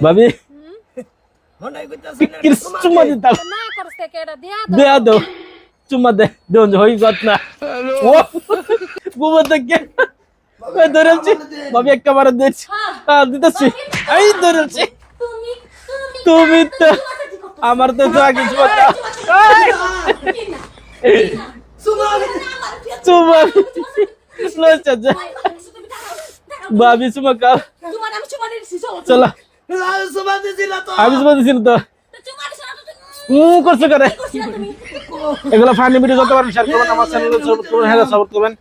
ভাবি মনে কইতাছে চুম্মা দিতাম না করছে কে এটা দিয়া দেয়া দাও চুম্মা দে দেন হই গত না ও বুবা দেখে ওই ধরেছি ভাবি একটা মার দিচ্ছি হ্যাঁ দিতেছি এই ধরেছি তুমি তুমি তো আমার তো আগে চুম্মা চুম্মা লয় চাচা ভাবি চুম্মা খাও তোমার আমি চুমা দিছি চলো সুমা দিছিল তো আমি চুম্মা দিছি তো চুমা দিছ না করছে করে তুমি এগুলো ফানি ভিডিও যত পারেন শেয়ার করবেন আমার চ্যানেলে সাপোর্ট করবেন হ্যাঁ সাপোর্ট করবেন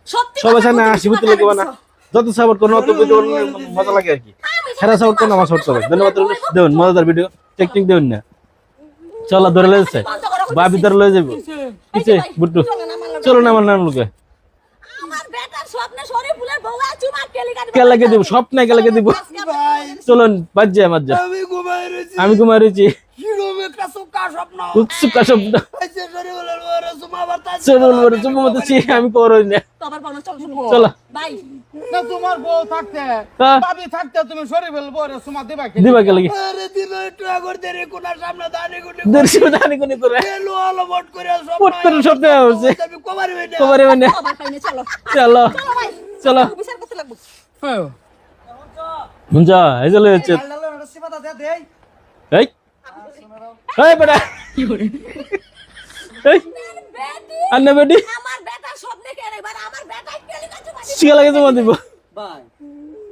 সবাই সামনে হাসি মুখে লাগবে না যত সাপোর্ট করুন তত ভিডিও মজা লাগে আর কি হ্যাঁ সাপোর্ট করুন আমার সাপোর্ট করবেন ধন্যবাদ দেন মজাদার ভিডিও টেকনিক দেন না চলো ধরে লইছে ভাবি ধরে লই যাবো কিছে বুট্টু চলো না আমার নাম লোকে আমার বেটার স্বপ্নে সরে ফুলের বউয়া চুমা কেলি কাটবে কে লাগে দেব স্বপ্নে কে লাগে দেব চলুন বাজে মাজ্জা আমি ঘুমাই রইছি আমি ঘুমাই রয়েছি কিরকম একটা সুকা স্বপ্ন উৎসুকা শব্দ আইছে সরে বলার পরে সুমা বাতাস চলো বলে চুম্মা মতো আমি করই না তো আবার বলো চল চলো ভাই না তোমার বউ থাকতে হ্যাঁ। ভাবি থাকতে তুমি সরে ফেলবো রে সুমা দিবা কি দিবা কে লাগে আরে দিল একটু আগর দেরে কোনার সামনে দানি গুনি দর্শক দানি কোনি করে এলো আলো বট করে পট করে স্বপ্ন হচ্ছে আমি কমার হই না খবরে মানে আবার পাইনে চলো চলো চলো ভাই চলো বিচার করতে লাগবো হ্যাঁ মুঞ্জা এই চলে হচ্ছে আল্লাহ না সিবাতা দে দেই এই এই বেটা এই বেটি আন্না বেটি আমার বেটার স্বপ্নে কে রে আমার বেটাই কেলি কাটবে শিখা লাগে তোমার দিব ভাই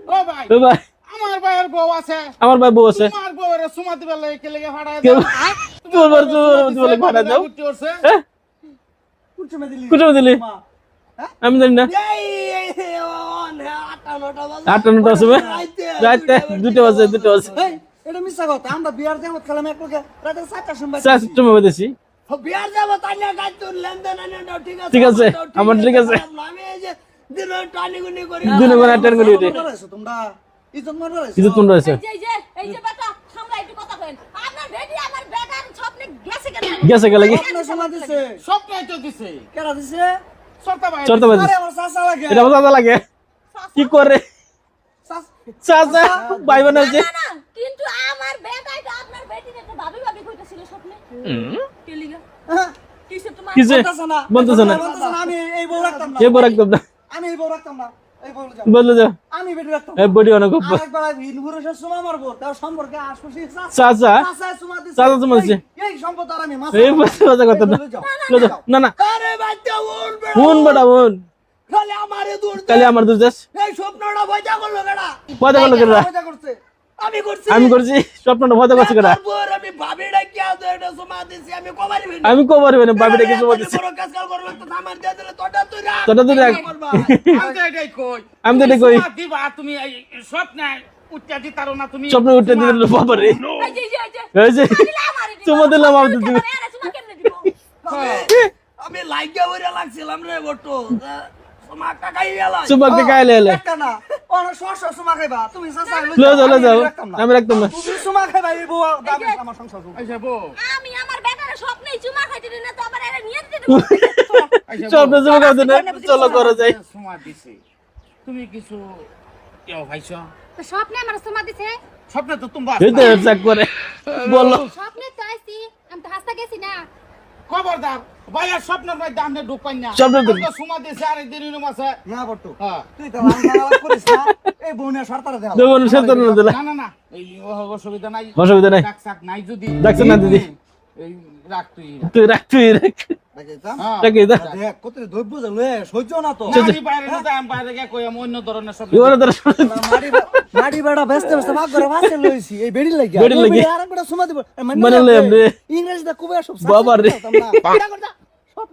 ও ভাই ও ভাই আমার ভাইয়ের বউ আছে আমার ভাই বউ আছে তোমার বউ রে সুমা দিবা লাগে কে লাগে ফাড়ায় কে দাও তোমার বলে ভাড়া দাও উঠতে উঠছে হ্যাঁ কুচমে দিলি কোথাও দিলি আমি জানি না এই অন 8:09টা বাজে 8:09টা আছে রাতে 2টা বাজে এই এটা মিছা কথা আমরা বিয়ার যাব খেলাম এক লোকে রাতে 4টার সময় চাষ তুমি বলেছি বিয়ার যাব তাই না গাছ তো লেনদেন আনে দাও ঠিক আছে ঠিক আছে, আমার ঠিক আছে। আমি এই যে দিন টানি গুনি করি দিনে করে অ্যাটেন্ড করি ওটা তোমরা ইজ্জত মারবা কিছু তোমরা আছে এই যে বেটা সামলা একটু কথা কইন আপনার বেটি আমার বেটার স্বপ্নে গেছে কেন গেছে কে লাগে আপনি শোনা দিছে সবটাই তো দিছে কেডা দিছে সরতা ভাই চলতে বাজে আরে আমার চাচা লাগে এটা মজা লাগে কি করে চাচা ভাই বানাইছে না না কিন্তু আমার বেটাই তো আপনার বেটির একটা ভাবি ভাবি কইতাছিল স্বপ্নে কেলি গা কিসে তোমার কিসে বলতেছ না আমি এই বউ রাখতাম না কে বড় একদম না আমি এই বউ রাখতাম না এই বউ যাও বললে যাও আমি বেটি রাখতাম এই বডি অনেক আরেকবার হিন্দুপুরুষের সুমা মারবো তার সম্পর্কে আশপাশে চাচা চাচা সুমা দিছে চাচা সুমা দিছে। এই সম্পদ আর আমি মাছ এই মজা কথা না না না আরে বাচ্চা উন হুন বড়া হুন খালি আমারে দূর কালি আমার দুধ যাস এই স্বপ্নটা ভয়টা করলো কেডা পয়দা করলো কেডা ভয়টা করছে আমি করছি আমি করছি স্বপ্নটা পয়দা করছে কেডা তারপর আমি ভাবিটা কি আদো এটা সুমা দিছি আমি কমারি হই আমি কো পারবে না বাবিটা কিছু বলতেছি বড় কাজ কাল করলো তো আমার দিয়ে দিলে তোটা তুই রাখ তোটা তুই রাখ। আমি তো এটাই কই আমি তো এটাই কই। সুমা দিবা তুমি এই স্বপ্নে উচ্চা দিতারো না তুমি স্বপ্ন উঠে দিল বাবা রে এই যে এই যে চুমা দিলাম আমি তো দিবি আরে চুমা কেন দিব আমি লাইগা বইরা লাগছিলাম রে বটো সুমা কাকাই গেল চুমাকে গাইলে এলে একটা না অন শশ সুমা খাইবা তুমি চাচা লো যাও আমি রাখতাম না তুমি সুমা খাইবা এই বউ দাবি আমার সংসার আইসা বউ আমি আমার বেটার স্বপ্নে চুমা খাইতে দিই না তো আবার এরা নিয়ে দিতে আইসা স্বপ্ন চুমা খাওয়া না চলো করে যাই সুমা দিছে তুমি কিছু কেউ ভাইছো তো স্বপ্নে আমার চুমা দিছে স্বপ্নে তো তুমি এই তো চেক করে বলো স্বপ্নে তো আইছি আমি তো হাসতে গেছি না খবরদার ভাইয়া স্বপ্নের মধ্যে আমনে ঢুকাই না স্বপ্নে ঢুক- তো সুমা দিছে আরেক দিন ইনো মাসে না বটু হ্যাঁ তুই তো লাল করিস না এই বউনে সরতারে দেও দেবো না সত্য না দিলা না না না এই অসুবিধা নাই অসুবিধা নাই ডাক সাক নাই যদি ডাকছেন না দিদি এই রাখ তুই তুই রাখ দেখাইতাম হ্যাঁ রাখি দা দেখ কত দ্রব্য লয়ে সহ্য না তো নারী বাইরে না আমি বাইরে গিয়ে কই আমি অন্য ধরনের সব ইওরে তোর মাটি বেড়া ব্যস্ত ব্যস্ত ভাগ করে বাসে লইছি এই বেড়ি লাগি বেড়ি লাগি। আর বেড়া সুমা দিব মানে লইম রে। ইংরেজিতে খুব সব বাবা রে। সব